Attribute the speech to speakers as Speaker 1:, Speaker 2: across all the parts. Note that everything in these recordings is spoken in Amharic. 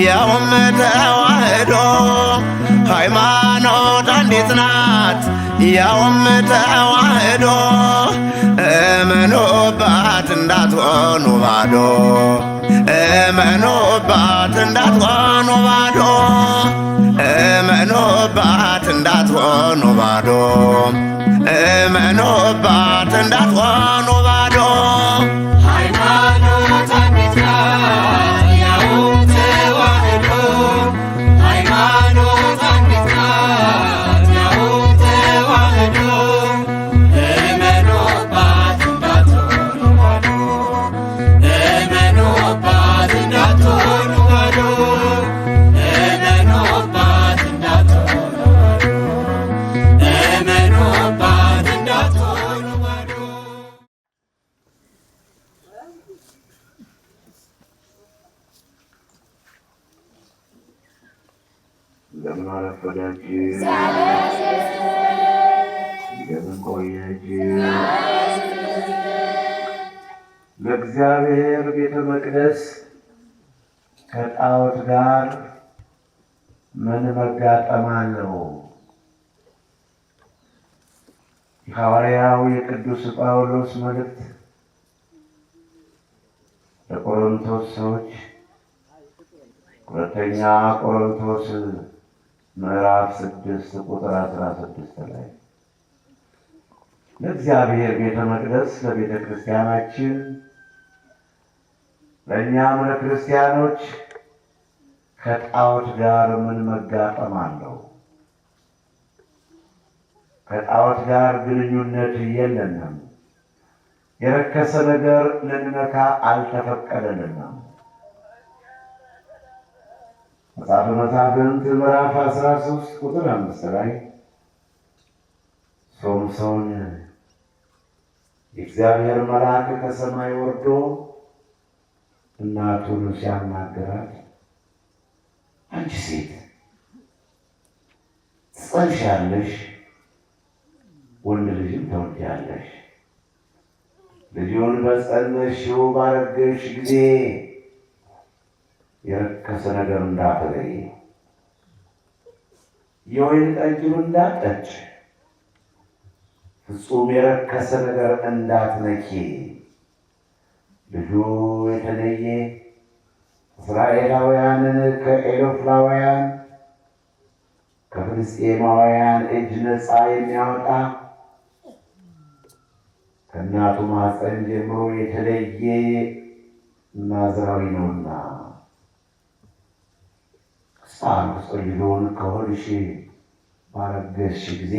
Speaker 1: ያውም ተዋህዶ ሃይማኖት አንዲት ናት ያውም ተዋህዶ እመኑባት እንዳትሆኑ ባዶ እመኑባት እንዳትሆኑ ባዶ እመኑባት እንዳትሆኑ ባዶ እመኑባት እንዳትሆኑ ባዶ
Speaker 2: ሃይማኖት አንዲት ናት ያውም ተዋህዶ ሃይማኖት አንዲት ናት ያውም ተዋህዶ እመኑባት እንዳትሆኑ ባዶ እመኑባት እንዳትሆኑ ባዶ እመኑባት እንዳትሆኑ ባዶ እመኑባት እንዳትሆኑ ባዶ
Speaker 3: እንደምን አረፈዳችሁ? እንደምን ቆያችሁ? ለእግዚአብሔር ቤተ መቅደስ ከጣዖት ጋር ምን መጋጠም አለው? የሐዋርያው የቅዱስ ጳውሎስ መልእክት ለቆሮንቶስ ሰዎች ሁለተኛ ቆሮንቶስ ምዕራፍ 6 ቁጥር 16 ላይ ለእግዚአብሔር ቤተ መቅደስ ለቤተ ክርስቲያናችን ለእኛም ለክርስቲያኖች ከጣዖት ጋር ምን መጋጠም አለው? ከጣዖት ጋር ግንኙነት የለንም። የረከሰ ነገር ልንነካ አልተፈቀደልንም። መጽሐፈ መሳፍንት ምዕራፍ 13 ቁጥር 5 ላይ ሶምሶን የእግዚአብሔር መልአክ ከሰማይ ወርዶ እናቱን ሲያናገራት አንቺ ሴት ትጸንሻለሽ፣ ወንድ ልጅም ትወልጃለሽ። ልጁን በጸነስሽው ባረገሽ ጊዜ የረከሰ ነገር እንዳትበይ፣ የወይን ጠጅም እንዳትጠጪ፣ ፍጹም የረከሰ ነገር እንዳትነኪ። ልጁ የተለየ እስራኤላውያንን ከኤሎፍላውያን ከፍልስጤማውያን እጅ ነፃ የሚያወጣ ከእናቱ ማኅፀን ጀምሮ የተለየ ናዝራዊ ነውና ሕፃን ጽሊሎን ከሆድሽ ባረገዝሽ ጊዜ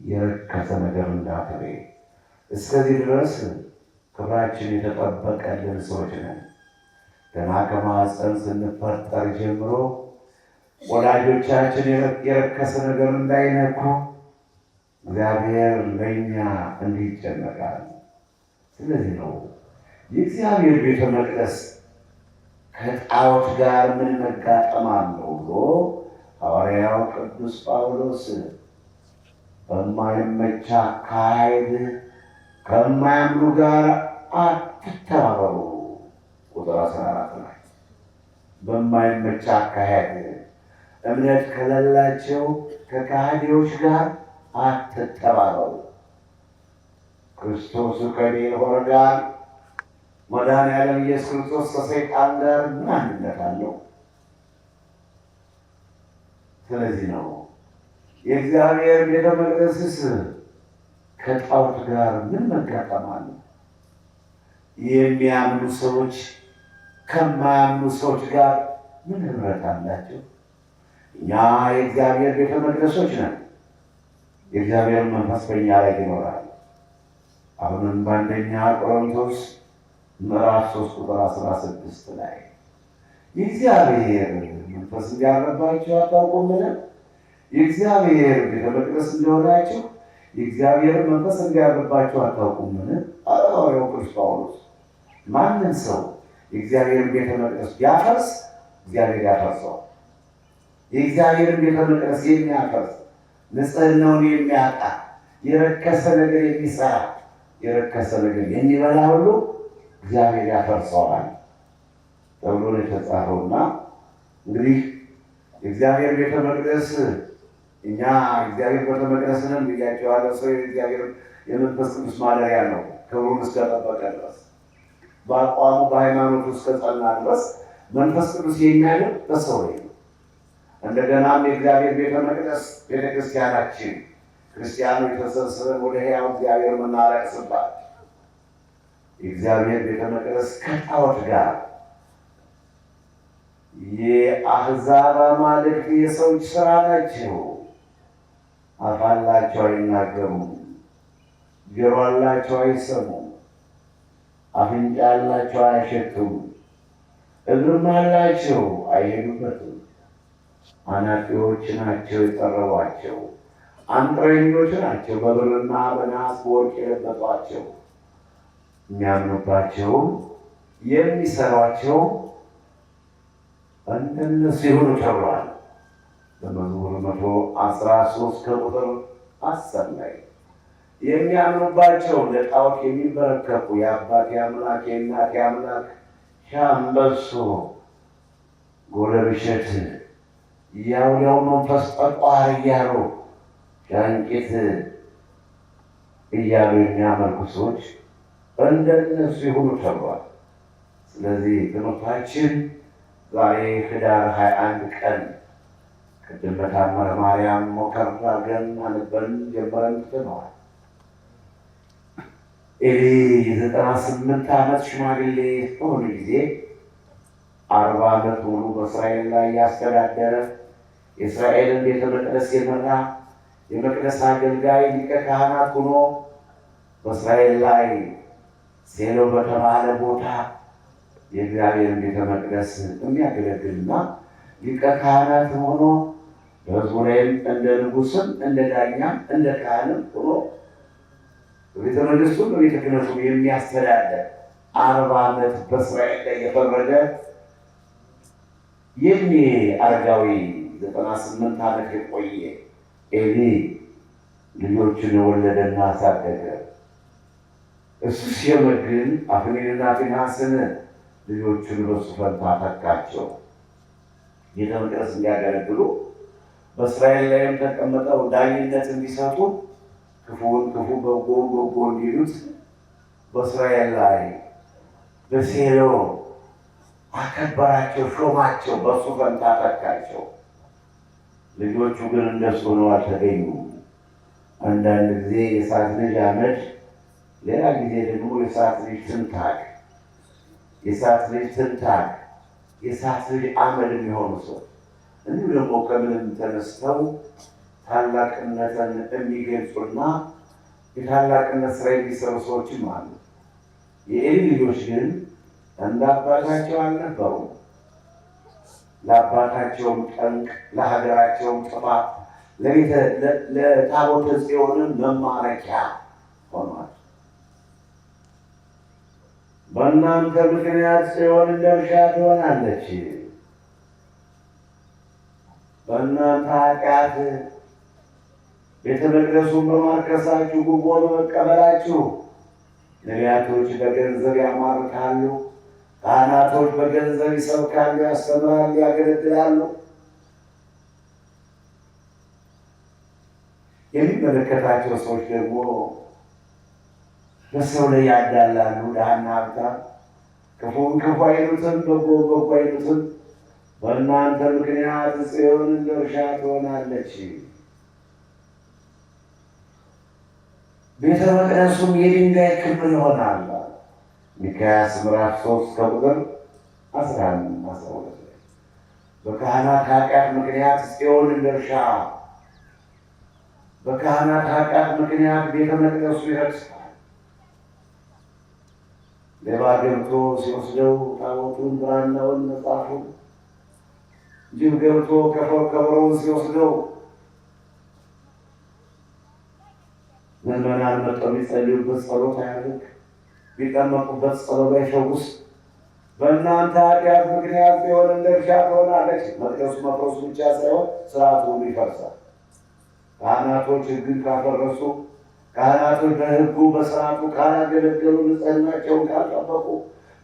Speaker 3: የረከሰ ነገር እንዳትበይ። እስከዚህ ድረስ ክብራችን የተጠበቀልን ሰዎች ነን። ገና ከማኅፀን ስንፈጠር ጀምሮ ወላጆቻችን የረከሰ ነገር እንዳይነኩ እግዚአብሔር ለእኛ እንዲህ ይጨነቃል። ስለዚህ ነው የእግዚአብሔር ቤተ መቅደስ ከጣዖት ጋር ምን መጋጠም አለው ብሎ ሐዋርያው ቅዱስ ጳውሎስ በማይመች አካሄድ ከማያምኑ ጋር አትተባበሩ ቁጥር 14 ላይ በማይመች አካሄድ እምነት ከሌላቸው ከካህዲዎች ጋር አትተባበሩ። ክርስቶስ ከቤልሆር ጋር መድኃኔዓለም ኢየሱስ ክርስቶስ ከሰይጣን ጋር ምን አንድነት አለው? ስለዚህ ነው የእግዚአብሔር ቤተ መቅደስስ ከጣዖት ጋር ምን መጋጠም አለው? የሚያምኑ ሰዎች ከማያምኑ ሰዎች ጋር ምን ኅብረት አላቸው? እኛ የእግዚአብሔር ቤተ መቅደሶች ነን። የእግዚአብሔር መንፈስ በእኛ ላይ ይኖራል። አሁንም በአንደኛ ቆሮንቶስ ምዕራፍ 3 ቁጥር 16 ላይ የእግዚአብሔር መንፈስ እንዲያድርባችሁ አታውቁምን? የእግዚአብሔር ቤተ መቅደስ እንደሆናችሁ የእግዚአብሔር መንፈስ እንዲያድርባችሁ አታውቁምን? ሐዋርያው ቅዱስ ጳውሎስ ማንም ሰው የእግዚአብሔር ቤተ መቅደስ ቢያፈርስ እግዚአብሔር ያፈርሰዋል። የእግዚአብሔርን ቤተ መቅደስ የሚያፈርስ ንጽሕናውን የሚያጣ የረከሰ ነገር የሚሰራ የረከሰ ነገር የሚበላ ሁሉ እግዚአብሔር ያፈርሰዋል ተብሎ ነው የተጻፈውና እንግዲህ የእግዚአብሔር ቤተ መቅደስ እኛ እግዚአብሔር ቤተ መቅደስ ነን ብያቸዋለሁ። ሰው የእግዚአብሔር የመንፈስ ቅዱስ ማደሪያ ነው። ክብሩን እስከጠበቀ ድረስ በአቋሙ በሃይማኖቱ እስከጸና ድረስ መንፈስ ቅዱስ የሚያድር በሰው ላይ ነው። እንደገናም የእግዚአብሔር ቤተ መቅደስ ቤተክርስቲያናችን ክርስቲያኖች ተሰብስበን ወደ ሕያው እግዚአብሔር የምናለቅስባት የእግዚአብሔር ቤተ መቅደስ ከጣዖት ጋር የአሕዛብ አማልክት የሰዎች ሥራ ናቸው። አፍ አላቸው አይናገሩም፣ ጆሮ አላቸው አይሰሙም፣ አፍንጫ አላቸው አያሸቱም፣ እግርም አላቸው አይሄዱበትም። አናጢዎች ናቸው የጠረቧቸው፣ አንጥረኞች ናቸው በብርና በናስ በወርቅ የለበጧቸው። የሚያምኑባቸውም የሚሰሯቸው እንደነሱ ይሁኑ ተብሏል። በመዝሙር 113 ከቁጥር 10 ላይ የሚያምኑባቸው ለጣዖት የሚበረከኩ የአባቴ አምላክ የእናቴ አምላክ ሻምበሶ ጎረብሸት ያውያው መንፈስ ጠቋር እያሉ ሻንቂት እያሉ የሚያመልኩ ሰዎች እንደነሱ ይሁኑ ተብሏል። ስለዚህ ትምህርታችን ዛሬ ህዳር 21 ቀን ቅድም በታምረ ማርያም ሞከር አድርገን አንበን ጀምረን ትተነዋል። ኤሊ የ98 ዓመት ሽማግሌ በሆነ ጊዜ 40 ዓመት ሙሉ በእስራኤል ላይ ያስተዳደረ የእስራኤልን ቤተ መቅደስ የመራ የመቅደስ አገልጋይ ሊቀ ካህናት ሆኖ በእስራኤል ላይ ሴሎ በተባለ ቦታ የእግዚአብሔርን ቤተ መቅደስ የሚያገለግልና ሊቀ ካህናት ሆኖ በሕዝቡ ላይም እንደ ንጉሥም እንደ ዳኛም እንደ ካህንም ሆኖ በቤተ መንግሥቱም በቤተ ክህነቱም የሚያስተዳደር 40 ዓመት በእስራኤል ላይ የፈረደ ይህኔ አረጋዊ 98 ዓመት የቆየ ኤሊ ልጆችን የወለደና አሳደገ። እሱ ሲሞት ግን አፍኒንና ፊንሐስን ልጆቹን በሱ ፈንታ ተካቸው። ቤተ መቅደስ እንዲያገለግሉ በእስራኤል ላይም ተቀምጠው ዳኝነት እንዲሰጡ ክፉውን ክፉ በጎውን በጎ እንዲሉት በእስራኤል ላይ በሴሎ አከበራቸው፣ ሾማቸው፣ በሱ ፈንታ ተካቸው። ልጆቹ ግን እንደሱ ሆነው አልተገኙም። አንዳንድ ጊዜ የእሳት ልጅ አመድ፣ ሌላ ጊዜ ደግሞ የእሳት ልጅ ትንታግ፣ የእሳት ልጅ ትንታግ፣ የእሳት ልጅ አመድ የሚሆኑ ሰው እንዲሁ ደግሞ ከምንም ተነስተው ታላቅነትን የሚገልጹና የታላቅነት ስራ የሚሰሩ ሰዎችም አሉ። የኤሊ ልጆች ግን እንደ አባታቸው አልነበሩም። ለአባታቸውም ጠንቅ፣ ለሀገራቸውም ጥፋት፣ ለታቦተ ጽዮንም መማረኪያ ሆኗል። በእናንተ ምክንያት ጽዮን እንደ እርሻ ትሆናለች። በእናንተ ኃጢአት ቤተ መቅደሱን በማርከሳችሁ ጉቦ በመቀበላችሁ ነቢያቶች በገንዘብ ያማርካሉ፣ ካህናቶች በገንዘብ ይሰብካሉ፣ ያስተምራሉ፣ ያገለግላሉ። የሚመለከታቸው ሰዎች ደግሞ በሰው ላይ ያዳላሉ። ድሃና ሀብታም ክፉን ክፉ አይሉትም፣ በጎን በጎ አይሉትም። በእናንተ ምክንያት ጽዮን እንደ እርሻ ትሆናለች፣ ቤተ መቅደሱም የድንጋይ ክምር ይሆናል። ሚክያስ ምዕራፍ 3 ከቁጥር 11-12 ላይ በካህናት ኃጢአት ምክንያት ጽዮን እንደ እርሻ፣ በካህናት ኃጢአት ምክንያት ቤተ መቅደሱ ይረክሳል። ሌባ ገብቶ ሲወስደው ታቦቱን፣ ብራናውን፣ መጽሐፉን፣ ጅብ ገብቶ ከበሮውን ሲወስደው ምዕመናን መጥተው ቢጸልዩበት ጸሎት አያድርግ፣ ቢጠመቁበት ጸሎት አይፈውስ። በእናንተ ኃጢአት ምክንያት ጽዮን እንደ እርሻ ትሆናለች። መቅደሱ መፍረሱ ብቻ ሳይሆን ስርዓቱ ሁሉ ይፈርሳል። ካህናቶች ሕግን ካፈረሱ፣ ካህናቶች በሕጉ በስርዓቱ ካላገለገሉ፣ ንጽሕናቸውን ካልጠበቁ፣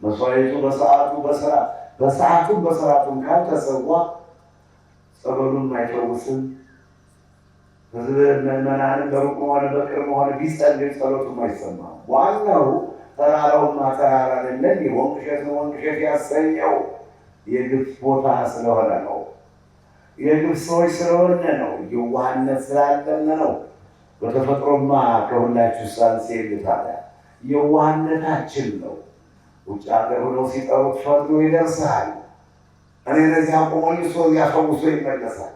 Speaker 3: መስዋዕቱ በሰዓቱ በስራ በሰዓቱም በስርዓቱም ካልተሰዋ ጸበሉም አይፈውስም። ህዝብ ምዕመናንም በሩቅ መሆን በቅርብ መሆን ቢጸልይ ጸሎቱም አይሰማም። ዋናው ተራራውማ ተራራ አይደለም፣ ወንቅሸት ነው ወንቅሸት ያሰኘው የግፍ ቦታ ስለሆነ ነው። የግፍ ሰዎች ስለሆነ ነው። የዋህነት ስላለን ነው። በተፈጥሮማ ከሁላችሁ ሳንስ የልታለ የዋህነታችን ነው። ውጭ ሀገር ሆነው ሲጠሩት ፈጥኖ ይደርሳል። እኔ ለዚህ አቆሞኝ ሰው ያፈውሶ ይመለሳል።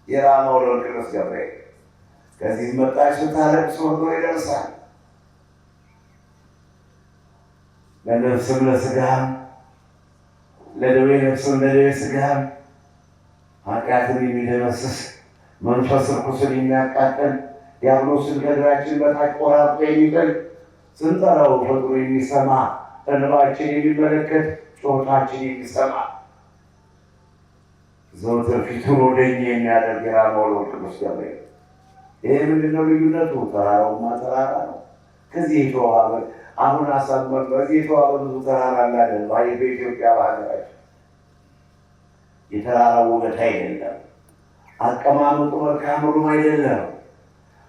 Speaker 3: የራማው ቅዱስ ገብርኤል ከዚህ መጣችሁ ታለቅሱ ፈጥኖ ይደርሳል። ለነፍስም ለስጋም ለደዌ ነፍስም ለደዌ ስጋም ኃጢአትን የሚደመስስ መንፈስ ርኩስን የሚያቃጥል ዲያብሎስን ከእግራችን በታች ቆራርጦ የሚጥል ስንጠራው ፈጥኖ የሚሰማ እንባችን የሚመለከት ጩኸታችን የሚሰማ ዘወትር ፊቱን ወደኛ የሚያደርግ የራማው ቅዱስ ገብርኤል። ይሄ ምንድነው ልዩነቱ? ተራራውማ ተራራ ነው። ከዚህ የተዋበ አሁን አሳመር በዚህ የተዋበ ብዙ ተራራ አላለን። በኢትዮጵያ ባህላችን የተራራው ውበት አይደለም፣ አቀማመጡ መልካም አይደለም።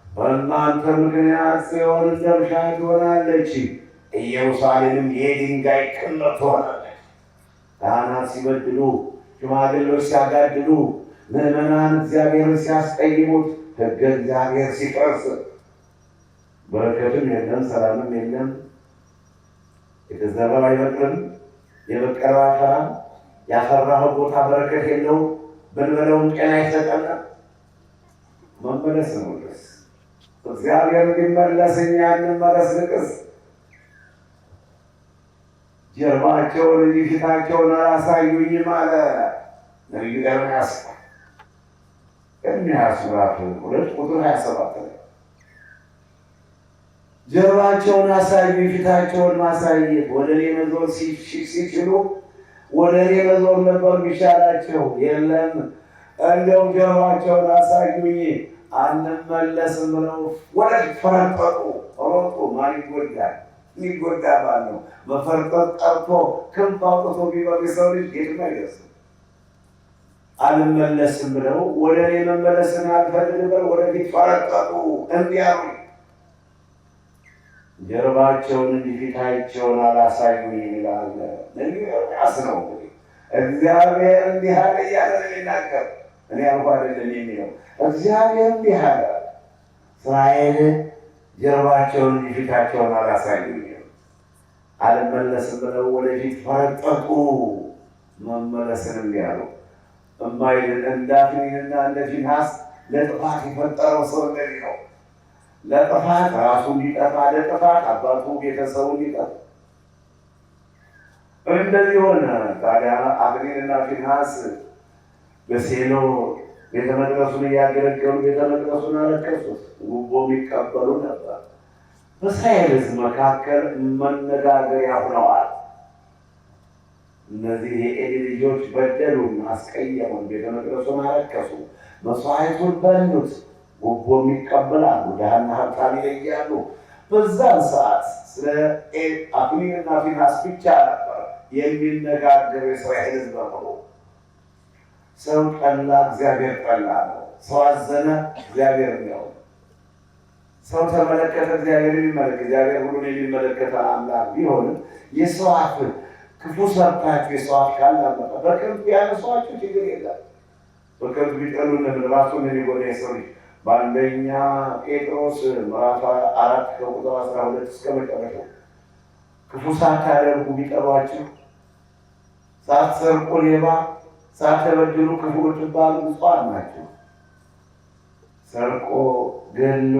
Speaker 3: በእናንተ ምክንያት ጽዮን እንደ እርሻ ትሆናለች፣ ኢየሩሳሌምም የድንጋይ ክምር ትሆናለች። ካህናት ሲበድሉ፣ ሽማግሌዎች ሲያጋድሉ፣ ምዕመናን እግዚአብሔርን ሲያስቀይሙት፣ ሕገ እግዚአብሔር ሲፈርስ በረከትም የለም፣ ሰላምም የለም። የተዘራው አይበቅልም፣ የበቀለው አያፈራም። ያፈራኸው ቦታ በረከት የለውም፣ ብንበለውም ጤና አይሰጠንም። መመለስ ነው ድረስ እግዚአብሔር ቢመለስ እኛ እንመለስ። ንቅስ ጀርባቸውን እንጂ ፊታቸውን አላሳዩኝም አለ ነቢዩ ኤርምያስ። ኤርምያስ ምዕራፍ 2 ቁጥር 27 ላይ ጀርባቸውን አሳዩ፣ ፊታቸውን ማሳየት ወደ እኔ መዞር ሲችሉ ወደ እኔ መዞር ነበር የሚሻላቸው። የለም እንደውም ጀርባቸውን አሳዩኝ አንመለስም ብለው ወደፊት ፈረጠጡ፣ ሮጡ። ማን ይጎዳል? የሚጎዳ ባል ነው። መፈርጠጥ ቀርቶ ክንፍ አውጥቶ ቢበቅ ሰው ልጅ የትም አይደርስም። አልመለስም ብለው ወደ እኔ መመለስን አልፈልግም ብለው ወደፊት ፈረጠጡ፣ እምቢ አሉ። ጀርባቸውን እንጂ ፊታቸውን አላሳዩኝ ይላል ነቢዩ ኤርምያስ ነው። እንግዲህ እግዚአብሔር እንዲህ አለ እያለ ነው የሚናገር። እኔ አልኩ አይደለም የሚለው እግዚአብሔር እንዲህ አለ፣ እስራኤል ጀርባቸውን እንጂ ፊታቸውን አላሳዩኝም፣ አልመለስም ብለው ወደፊት ፈረጠጡ፣ መመለስን እምቢ አሉ። እማይልን እንደ አፍኒንና እንደ ፊንሐስ ለጥፋት የፈጠረው ሰው እንደዚህ ነው። ለጥፋት ራሱ እንዲጠፋ፣ ለጥፋት አባቱ ቤተሰቡ እንዲጠፋ እንደዚህ ሆነ። ታዲያ አፍኒንና ፊንሐስ በሴሎ ቤተ መቅደሱን እያገለገሉ ቤተ መቅደሱን አረከሱት፣ ጉቦ የሚቀበሉ ነበር። በእስራኤል ሕዝብ መካከል መነጋገሪያ ሆነዋል። እነዚህ የኤሊ ልጆች በደሉን፣ አስቀየሙን፣ ቤተ መቅደሱን አረከሱ፣ መስዋዕቱን በሉት፣ ጉቦ የሚቀበላሉ፣ ድሃና ሀብታም ይለያሉ። በዛን ሰዓት ስለ አፍኒንና ፊንሐስ ብቻ ነበር የሚነጋገሩ የእስራኤል ሕዝብ በሙሉ። ሰው ጠላ፣ እግዚአብሔር ጠላ ነው። ሰው አዘነ፣ እግዚአብሔር ነው። ሰው ተመለከተ፣ እግዚአብሔር የሚመለከት እግዚአብሔር ሁሉን የሚመለከተ አምላክ ቢሆንም የሰው አፍ ክፉ ሰርታችሁ የሰው አፍ ካላመጠ በክንፍ ያነሷችሁ ችግር የለም። በክንፍ ቢጠሉ ለምን ራሱን የሚጎዳ የሰው ልጅ በአንደኛ ጴጥሮስ ምዕራፍ 4 ከቁጥር 12 እስከ መጨረሻው ክፉ ሳታደርጉ ቢጠሯችሁ፣ ሳትሰርቁ ሌባ ሳትበድሉ ክፉ ብትባሉ ብፁዓን ናቸው። ሰርቆ ገሎ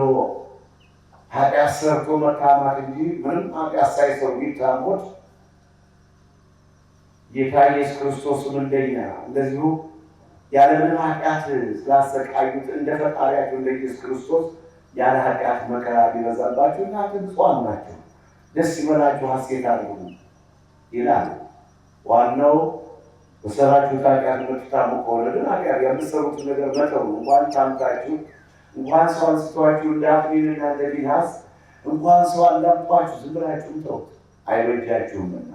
Speaker 3: ኃጢአት ሰርቶ መታማት እንጂ ምንም ኃጢአት ሳይሰሩ ቢታሙት ጌታ ኢየሱስ ክርስቶስም እንደኛ እንደዚሁ ያለምንም ኃጢአት ስላሰቃዩት እንደ ፈጣሪያቸው እንደ ኢየሱስ ክርስቶስ ያለ ኃጢአት መከራ ቢበዛባችሁ እናንተ ብፁዓን ናቸው፣ ደስ ይበላችሁ፣ ሐሴት አድርጉ ይላል። ዋናው በሰራችሁ ኃጢአት የምትታሙ ከሆነ ግን ኃጢአት የምትሰሩትን ነገር መተው። እንኳን ታምታችሁ እንኳን ሰው አንስቷችሁ እንደ አፍኒንና እንደ ፊንሐስ እንኳን ሰው አላምጧችሁ ዝም ብላችሁ ተውት። አይበጃችሁምና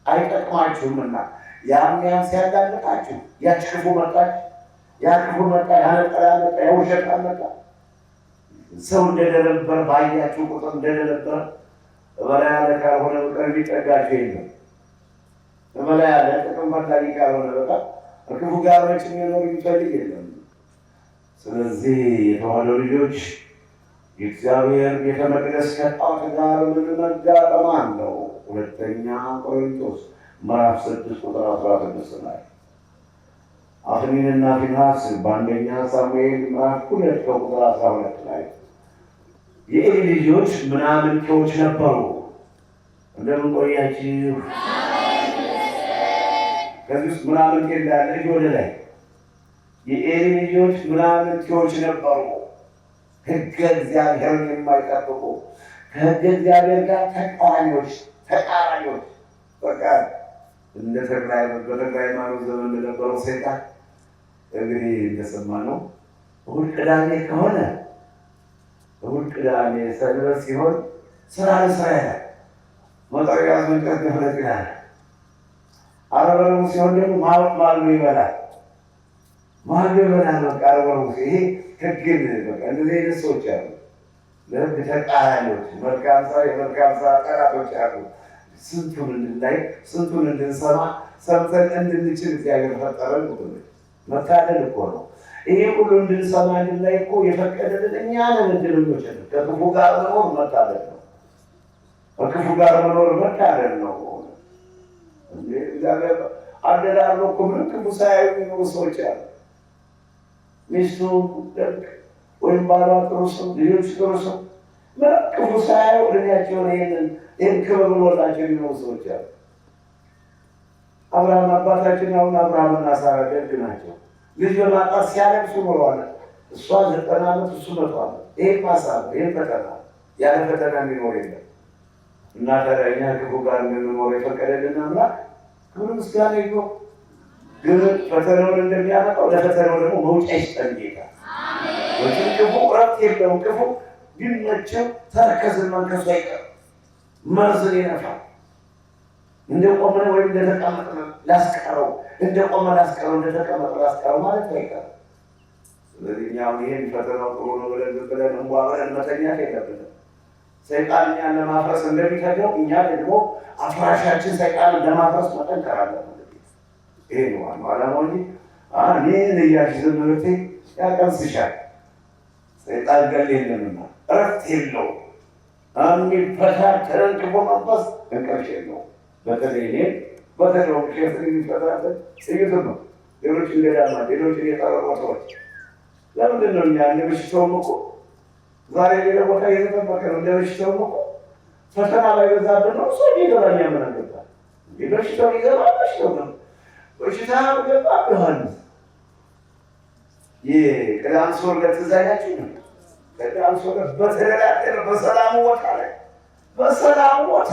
Speaker 3: አይጠቅማችሁምና ያም ሲያዳምጣችሁ ያች ክፉ መጣች፣ ያ ክፉ መጣ፣ ያነጠ የውሸት መጣ። ሰው እንደደነበር ባያችሁ ቁጥር እንደደነበር በላይ ያለ ካልሆነ በቀር የሚጠጋችሁ የለም። በላይ ያለ ጥቅም ፈላጊ ካልሆነ በቀር ክፉ ጋር መቼም የኖር የሚፈልግ የለም። ስለዚህ የተዋሕዶ ልጆች የእግዚአብሔር ቤተ መቅደስ ከጣዖት ጋር ምን መጋጠም አለው? ሁለተኛ ቆሮንቶስ ምዕራፍ 6 ቁጥር 16 ላይ አፍኒንና ፊንሐስ በአንደኛ ሳሙኤል ምዕራፍ 2 ከቁጥር 12 ላይ የኤሊ ልጆች ምናምንቴዎች ነበሩ። እንደምን ቆያችሁ? ከዚህ ውስጥ ምናምንቴ እንዳለ ወደ ላይ የኤሊ ልጆች ምናምንቴዎች ነበሩ፣ ሕገ እግዚአብሔርን የማይጠብቁ ከሕገ እግዚአብሔር ጋር ተቃራኒዎች። በቃ እንደ ተክላይ ሃይማኖት ዘመን እንደነበረው ሰይጣን እንግዲህ እንደሰማነው እሑድ ቅዳሜ ከሆነ እሑድ ቅዳሜ ሰንበት ሲሆን ስራ ለስራ ይላል። መጠሪያ መንቀት ንፍረት ይላል። ዓርብ ረቡዕ ሲሆን ደግሞ ማሉ ይበላል። ማሉ ይበላል። በቃ ዓርብ ረቡዕ ይሄ ሕግን በቃ እንደዚህ አይነት ሰዎች አሉ። ለሕግ ተቃራኒዎች፣ መልካም ስራ የመልካም ስራ ጠላቶች አሉ። ስንቱን እንድናይ ስንቱን እንድንሰማ ሰምተን እንድንችል እግዚአብሔር ፈጠረን። መታደል እኮ ነው። ይሄ ሁሉ እንድንሰማ እንድናይ እኮ የፈቀደልን እኛ ነን። እድለኞች ነን። ከክፉ ጋር መኖር መታደል ነው። ከክፉ ጋር መኖር መታደል ነው። እግዚአብሔር አደላሎ እኮ ምንም ክፉ ሳያዩ የሚኖሩ ሰዎች አሉ። ሚስቱ ደግ ወይም ባሏ ጥሩ ሰው፣ ልጆች ጥሩ ሰው፣ ምንም ክፉ ሳያዩ እድሜያቸውን ይህን ክብር ብሎላቸው የሚኖሩ ሰዎች አሉ። አብርሃም አባታችን አሁን አብርሃምና ሳራ ደግ ናቸው። ልጅ በማጣት ሲያለቅሱ ኖረዋል። እሷ 90 ዓመት እሱ 100 ዓመት። ይሄን ማሳብ ይሄን ፈተና ያለ ፈተና የሚኖር የለም። እና ታዲያ እኛ ክፉ ጋር እንድንኖር የፈቀደልን አምላክ ክብር ምስጋና ይግባው። ግን ፈተናውን እንደሚያመጣው ለፈተናው ደግሞ መውጫ ይስጠን ጌታ። ክፉ እረፍት የለውም። ክፉ ቢመቸው ተረከዝን መንከሱ አይቀርም። መርዝን ይነፋል። እንደቆመ ወይም እንደተቀመጠ ላስቀረው፣ እንደቆመ ላስቀረው፣ እንደተቀመጠ ላስቀረው ማለት አይቀርም። ስለዚህ እኛም ይሄን ፈተናው ጥሩ ነው ብለን እንቧብረን መተኛት የለብንም። ሰይጣን እኛን ለማፍረስ እንደሚተገው እኛ ደግሞ አፍራሻችን ሰይጣንን ለማፍረስ መጠንከር አለብን። ይሄ ነው ዋናው ዓላማው እንጂ እኔን እያልሽ ዝም ብትይ ያቀምስሻል። ሰይጣን ገል የለምና እረፍት የለውም። የሚፈታተረን ክፉ መንፈስ እንቅልፍ የለውም። በተለይ እኔ በተለይ ሸፍ የሚፈታተን ጥይት ነው። ሌሎች እንደዳማ ሌሎች የጠረሩ ቦታዎች ለምንድን ነው እኛ እንደ በሽታውም እኮ ዛሬ ሌላ ቦታ እየተጠበቀ ነው። እንደ በሽታውም እኮ ፈተና ላይ በዛብን ነው። ሰው ይገባኛ ምን አገባል? በሽታው ይገባ በሽታው ነው። በሽታ ገባ ዮሐንስ የቅዳም ሶርገት ትዛያችሁ ነው። ቅዳም ሶርገት በተደላደለ በሰላሙ ቦታ ላይ በሰላሙ ቦታ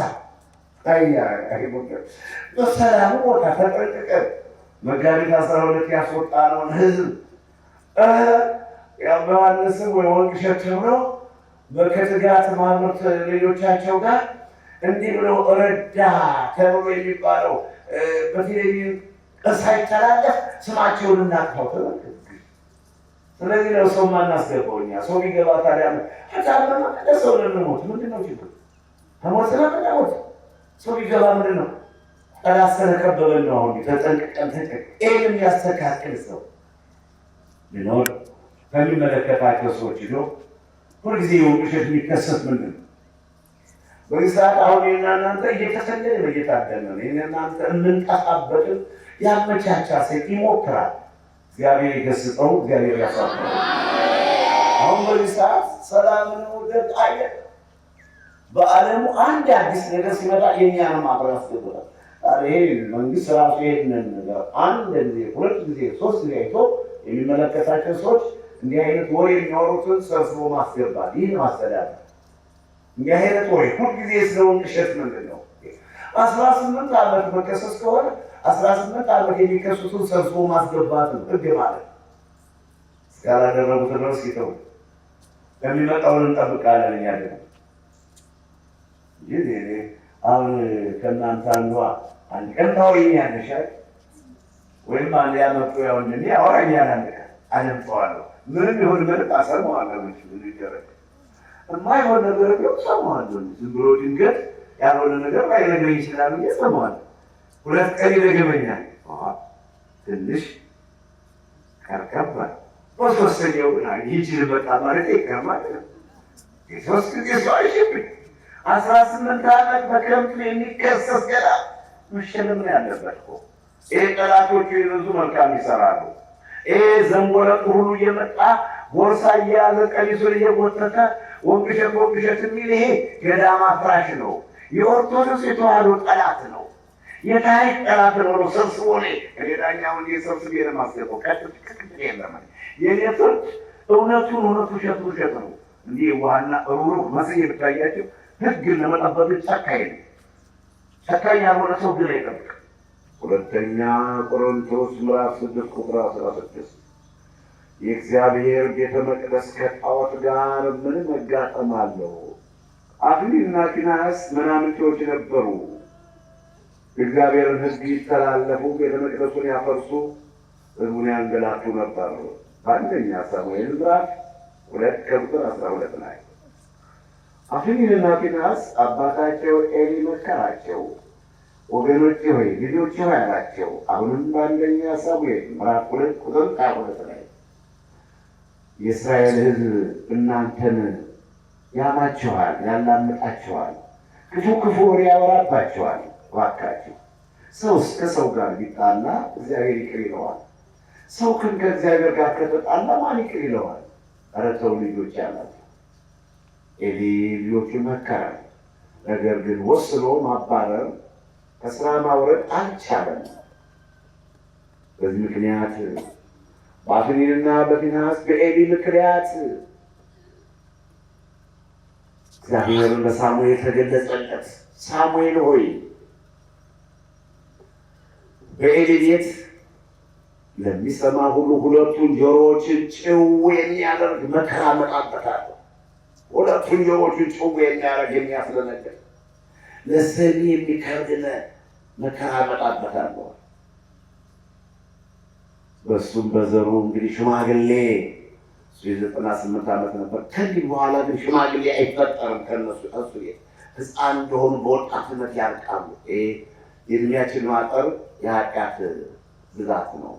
Speaker 3: በሰላሙ ቦታ ተጠንቅቀን መጋቢት 12 ያስወጣነውን ህዝብ ዮሐንስም ወይ ወንቅሸት ብለው በከትጋት ማምርት ሌሎቻቸው ጋር እንዲህ ብለው ረዳ ተብሎ የሚባለው በቴሌቪዥን ሳይተላለፍ ስማቸውን እናጥፋው ተበልክ። ስለዚህ ነው ሰው ማናስገባው እኛ። ሰው ቢገባ ታዲያ ታዲያ ሰው ለምንሞት ምንድን ነው ችግር? ከሞት ስለምንሞት ሰው ቢገባ ምንድን ነው? ጠላት ስለከበበን ነው። አሁን ተጠንቅቀን ይህን የሚያስተካክል ሰው ሊኖር ከሚመለከታቸው ሰዎች ሂዶ ሁልጊዜ ውሸት የሚከሰት ምንድን ነው? በዚህ ሰዓት አሁን ይህና እናንተ እየተሰለለ እየታደለ ነው። ይህን እናንተ የምንጠፋበትን ያመቻቻ ሴት ይሞክራል። እግዚአብሔር ይገስጸው፣ እግዚአብሔር ያሳፍረው። አሁን በዚህ ሰዓት ሰላምን ውደት አየ። በዓለሙ አንድ አዲስ ነገር ሲመጣ የኛንም አብረን ያስገባል። ይሄ መንግስት ራሱ ይሄንን ነገር አንድ ጊዜ 2 ጊዜ 3 ጊዜ አይቶ የሚመለከታቸው ሰዎች እንዲህ አይነት ወሬ የሚያወሩትን ሰብስቦ ማስገባት። ይህ ነው አስተዳደር። እንዲህ አይነት ወሬ ሁልጊዜ ስለሆን እሸት ምንድን ነው? 18 ዓመት መከሰስ ከሆነ 18 ዓመት የሚከሱትን ሰብስቦ ማስገባት ነው ህግ ማለት። እስካላደረጉት ድረስ ይተው ከሚመጣውን እንጠብቃለን። እኛ ደግሞ ይሄ አሁን ከእናንተ አንዷ አንድ ቀን ታወይኛለሽ ወይም አንድ ያመጡ ያውንኔ አወራኛል አንድ ቀን አደምጠዋለሁ። ምንም ይሁን ምንም አሰማዋለሁ። ምን ይደረግ የማይሆን ነገር ግን ሰማዋለሁ። ዝም ብሎ ድንገት ያልሆነ ነገር ላይነግረኝ ይችላል ብዬ ሰማዋለሁ። ሁለት ቀን ይደግመኛል። ትንሽ ከርከባል። በሶስተኛው ይህች ልመጣ ማለት ይቀርማል። የሶስት ጊዜ ሰው አይሽብኝ 18 ዓመት በክረምት የሚከሰስ ገና መሸለም ነው ያለበት እኮ። ይሄ ጠላቶቹ የበዙ መልካም ይሰራሉ። ይሄ ዘንቦለጡ ሁሉ እየመጣ ቦርሳ እየያዘ ቀሚሱን እየጎተተ ወንቅሸት የሚል ይሄ ገዳም አፍራሽ ነው። የኦርቶዶክስ የተዋህዶ ጠላት ነው። የታሪክ ጠላት ነው። ሰብስቦ እኔ ዳኛውን የሰብስቤ ለማስገባው ቀጥቅጥ የለም። የኔ ፍርድ እውነቱን እውነት ውሸት ውሸት ነው። እንዲህ ዋና ሩሩህ መስዬ ብታያቸው ህግን ለመጠበቅ ጨካኝ ነው። ጨካኝ ያልሆነ ሰው ግን አይጠብቅም። ሁለተኛ ቆሮንቶስ ምዕራፍ 6 ቁጥር 16 የእግዚአብሔር ቤተ መቅደስ ከጣዖት ጋር ምን መጋጠም አለው? አክሊልና ፊናስ ምናምንቴዎች ነበሩ። እግዚአብሔርን ሕግ ይተላለፉ፣ ቤተ መቅደሱን ያፈርሱ፣ ሕዝቡን ያንገላቱ ነበር። በአንደኛ ሳሙኤል ምዕራፍ 2 ቁጥር 12 ላይ አክሊልና ፊናስ አባታቸው ኤሊ መከራቸው። ወገኖቼ ሆይ ልጆቼ ሆይ አላቸው። አሁንም በአንደኛ ሳሙኤል ምዕራፍ 2 ቁጥር 22 ላይ የእስራኤል ሕዝብ እናንተን ያማችኋል፣ ያላምጣችኋል፣ ክፉ ወሬ ያወራባችኋል። እባካችሁ ሰውስ ከሰው ጋር ቢጣላ እግዚአብሔር ይቅር ይለዋል። ሰው ግን ከእግዚአብሔር ጋር ከተጣላ ማን ይቅር ይለዋል? ኧረ ተው ልጆች አላቸው። ኤሊ ልጆቹን መከረ። ነገር ግን ወስኖ ማባረር ከስራ ማውረድ አልቻለም። በዚህ ምክንያት በአክሊልና በፊናስ በኤሊ ምክንያት እግዚአብሔር ለሳሙኤል ተገለጸለት። ሳሙኤል ሆይ በኤሊ ቤት ለሚሰማ ሁሉ ሁለቱን ጆሮዎችን ጭው የሚያደርግ መከራ መጣበታለሁ። ሁለቱን ጆሮዎችን ጭው የሚያደርግ የሚያስደነግጥ ለሰሚ የሚከብድ መከራ መጣበታለሁ። በሱም በዘሩ እንግዲህ ሽማግሌ እሱ የ98 ዓመት ነበር። ከዚህ በኋላ ግን ሽማግሌ አይፈጠርም ከነሱ እሱ ሕፃን እንደሆኑ በወጣትነት ያልቃሉ። የእድሜያችን ማጠር የኃጢአት ብዛት ነው።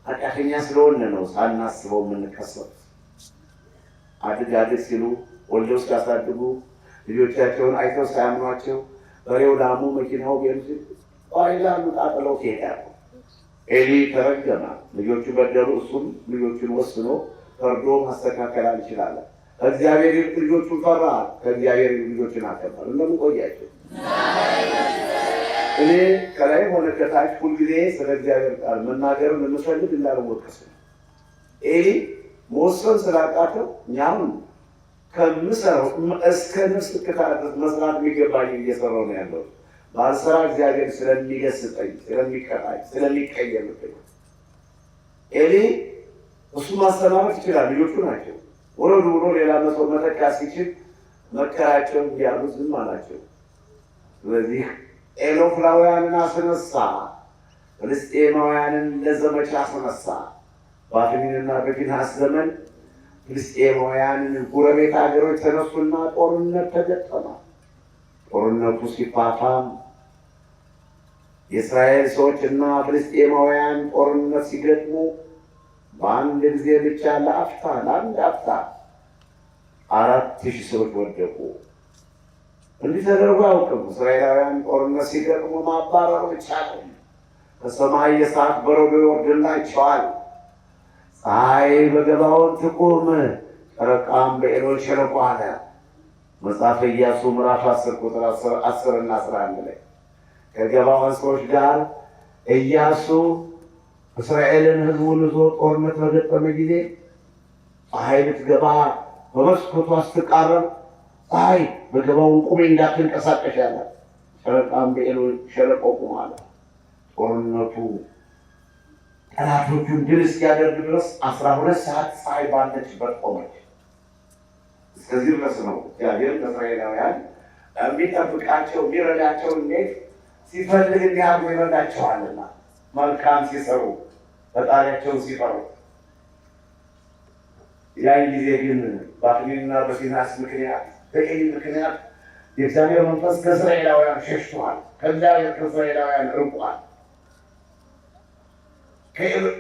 Speaker 3: ኃጢአተኛ ስለሆነ ነው ሳናስበው የምንከሰት። አድግ ሲሉ ወልደው ሲያሳድጉ ልጆቻቸውን አይተው ሳያምኗቸው በሬው ላሙ መኪናው ቤንዚ ይላሉ፣ ጣጥለው ትሄዳሉ። ኤሊ ተረገመ። ልጆቹ በደሉ። እሱም ልጆቹን ወስኖ ፈርዶ ማስተካከል አልችላለን። ከእግዚአብሔር ይልቅ ልጆቹን ፈራ፣ ከእግዚአብሔር ይልቅ ልጆችን አከበረ። እንደምን ቆያቸው? እኔ ከላይ ሆነ ከታች ሁልጊዜ ስለ እግዚአብሔር ቃል መናገርን የምፈልግ እንዳልወቀስ ነው። ኤሊ መወሰን ስላቃተው እኛም ከምሰራው እስከ ነፍስ ክታድረስ መስራት የሚገባኝ እየሰራው ነው ያለው። ባልሰራ እግዚአብሔር ስለሚገስጠኝ፣ ስለሚቀጣኝ፣ ስለሚቀየምብኝ። ኤሊ እሱ ማስተማረት ይችላል፣ ልጆቹ ናቸው። ወረዱ ብሎ ሌላ መሰው መተካ ሲችል መከራቸው እንዲያሉ ዝም አላቸው። ስለዚህ ኤሎፍላውያንን አስነሳ፣ ፍልስጤማውያንን ለዘመቻ አስነሳ። በአክሊልና በፊናስ ዘመን ፍልስጤማውያንን ጎረቤት ሀገሮች ተነሱና ጦርነት ተገጠመ። ጦርነቱ ሲፋፋም የእስራኤል ሰዎች እና ፍልስጤማውያን ጦርነት ሲገጥሙ በአንድ ጊዜ ብቻ ለአንድ አፍታ 4000 ሰዎች ወደቁ። እንዲህ ተደርጎ አያውቅም። እስራኤላውያን ጦርነት ሲገጥሙ ማባረር ብቻ ነው። ከሰማይ የእሳት በረዶ ይወርድላቸዋል። ፀሐይ በገባዖን ትቁም፣ ጨረቃም በኤሎን ሸለቆ አለ። መጽሐፈ ኢያሱ ምዕራፍ 10 ቁጥር 10 እና 11 ላይ ከገባዖን ሰዎች ጋር ኢያሱ እስራኤልን ሕዝቡን ይዞ ጦርነት በገጠመ ጊዜ ፀሐይ ልትገባ በመስኮቷ ስትቃረብ ፀሐይ በገባዖን ቁሜ እንዳትንቀሳቀሽ ያላት፣ ጨረቃም በኤሎን ሸለቆ ቁም አለ። ጦርነቱ ጠላቶቹን ድል እስኪያደርግ ድረስ 12 ሰዓት ፀሐይ ባለችበት ቆመች። እስከዚህ ድረስ ነው እግዚአብሔር ለእስራኤላውያን የሚጠብቃቸው የሚረዳቸው። እንዴት ሲፈልግ እንዲያርጉ ይረዳቸዋልና መልካም ሲሰሩ ፈጣሪያቸውን ሲፈሩ። ያን ጊዜ ግን በአፍኒንና በፊንሐስ ምክንያት በኤሊ ምክንያት የእግዚአብሔር መንፈስ ከእስራኤላውያን ሸሽቷል። ከእግዚአብሔር ከእስራኤላውያን ርቋል።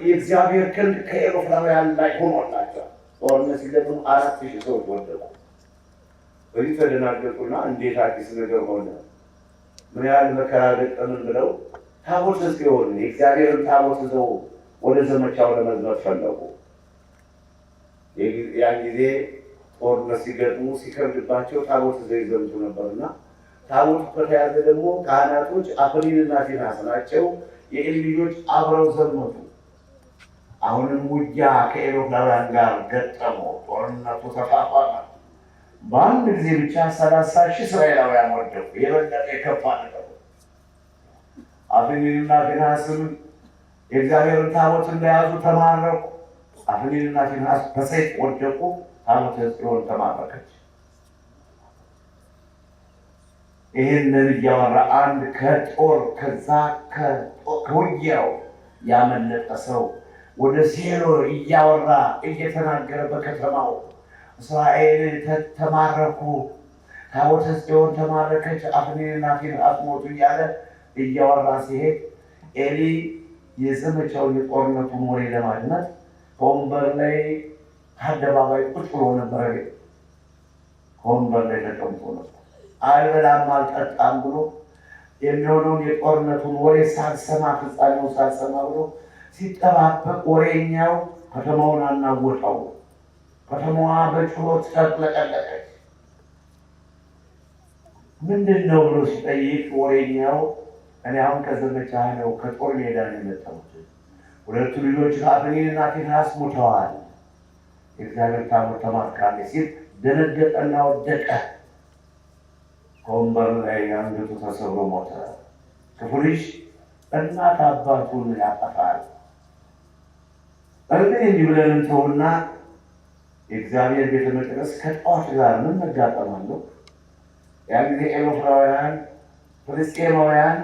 Speaker 3: የእግዚአብሔር ክንድ ከኤሎፍላውያን ላይ ሆኖላቸዋል። ጦርነት ሲገጥሙ 4000 ሰዎች ወደቁ። በዚህ ተደናገጡና እንዴት አዲስ ነገር ሆነ? ምን ያህል መከራ ገጠምን ብለው ታቦተ ጽዮን የእግዚአብሔርን ታቦት ይዘው ወደ ዘመቻው ለመዝመት ፈለጉ። ያን ጊዜ ጦርነት ሲገጥሙ ሲከብድባቸው ታቦት ይዘው ይዘምቱ ነበርና ታቦቱ ከተያዘ ደግሞ ካህናቶች አፍኒንና ፊንሐስ ናቸው። የኤሊ ልጆች አብረው ዘመቱ። አሁንም ውጊያ ከኤሎፍላውያን ጋር ገጠሙ። ጦርነቱ ተፋፋመ። በአንድ ጊዜ ብቻ 30,000 እስራኤላውያን ወደቁ። የበለጠ የከፋ ነገር። አፍኒንና ፊንሐስም የእግዚአብሔርን ታቦት እንደያዙ ተማረኩ። አፍኒንና ፊንሐስ በሰይፍ ወደቁ። ታቦተ ጽዮን ተማረከች። ይህንን እያወራ አንድ ከጦር ከዛ ከውጊያው ያመለጠ ሰው ወደ ሴሎ እያወራ እየተናገረ በከተማው እስራኤል ተማረኩ፣ ታቦተ ጽዮን ተማረከች፣ አፍኒንና ፊንሐስ ሞቱ እያለ እያወራ ሲሄድ ኤሊ የዘመቻውን የጦርነቱን ወሬ ለማድመጥ ከወንበር ላይ አደባባይ ቁጭ ብሎ ነበረ። ከወንበር ላይ ተቀምጦ ነበር። አልበላም አልጠጣም ብሎ የሚሆነውን የጦርነቱን ወሬ ሳልሰማ ፍጻሜውን ሳልሰማ ብሎ ሲጠባበቅ ወሬኛው ከተማውን አናወጠው። ከተማዋ በጩኸት ተጥለቀለቀች። ምንድን ነው ብሎ ሲጠይቅ ወሬኛው እኔ አሁን ከዘመቻ ነው ከጦር ሜዳ ነው የመጣሁት። ሁለቱ ልጆች አፍኒንና ፊንሐስ ሞተዋል፣ የእግዚአብሔር ታቦት ተማርካለች ሲል ደነገጠና ወደቀ። ከወንበሩ ላይ አንገቱ ተሰብሮ ሞተ። ክፉ ልጅ እናት አባቱን ያጠፋል። እንግዲህ እንዲህ ብለን እንተውና የእግዚአብሔር ቤተ መቅደስ ከጣዖት ጋር ምን መጋጠም አለው? ያን ጊዜ ኤሎፍላውያን ፍልስጤማውያን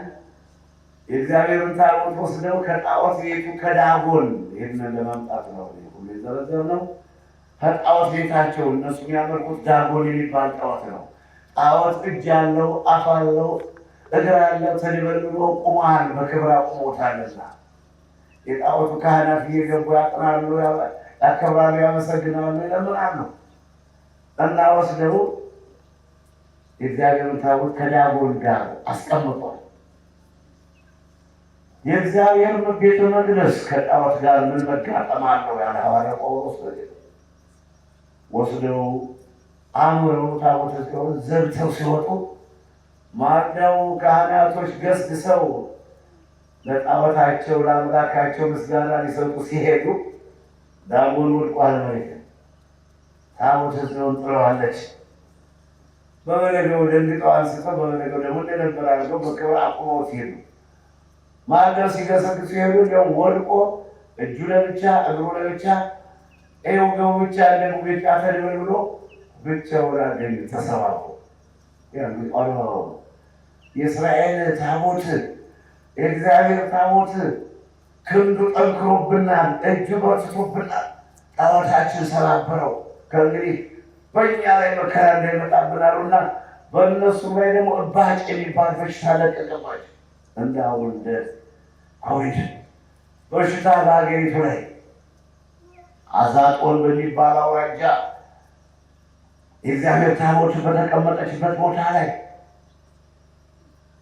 Speaker 3: የእግዚአብሔርን ታቦት ወስደው ከጣዖት ቤቱ ከዳጎን ይህንን ለማምጣት ነው ሁሉ የዘረዘርነው። ከጣዖት ቤታቸው እነሱ የሚያመልኩት ዳጎን የሚባል ጣዖት ነው። ጣዖት እጅ ያለው አፍ አለው እግር ያለው ተደበልሎ ቁሟል፣ በክብር አቁሞታልና የጣዖቱ ካህናት እየገቡ ያጥናሉ፣ ያከብራሉ፣ ያመሰግናሉ፣ ይለምናሉ። እና ወስደው የእግዚአብሔርን ታቦት ከዳጎን ጋር አስቀምጧል። የእግዚአብሔር ቤተ መቅደስ ከጣዖት ጋር ምን መጋጠም አለው? ያለ ሐዋርያው ጳውሎስ ወስደው አምረው ታቦተ ጽዮን ዘብተው ሲወጡ ማርደው ካህናቶች ገስግሰው ለጣዖታቸው ለአምላካቸው ምስጋና ሊሰጡ ሲሄዱ ዳጎን ወድቋል መሬት። ታቦተ ጽዮን ጥለዋለች። በበነገው ደንግጠው አንስተው በበነገው ደግሞ እንደነበር አድርገው በክብር አቁመው ሲሄዱ ማርደው ሲገሰግሱ ሲሄዱ እንዲያውም ወድቆ እጁ ለብቻ እግሩ ለብቻ ወገቡ ብቻ ደግሞ ቤጫ ተደበልብሎ ብቻውን አገኙ ተሰባብሮ። የእስራኤል ታቦት የእግዚአብሔር ታቦት ክንዱ ጠንክሮብናል፣ እጁ በርትቶብናል፣ ጣዖታችን ሰባበረው። ከእንግዲህ በእኛ ላይ መከራ እንዳይመጣብናሉና በእነሱ ላይ ደግሞ እባጭ የሚባል በሽታ ለቀቀባቸው። እንደ አሁን እንደ ኮቪድ በሽታ በሀገሪቱ ላይ አዛጦን በሚባል አውራጃ የእግዚአብሔር ታቦት በተቀመጠችበት ቦታ ላይ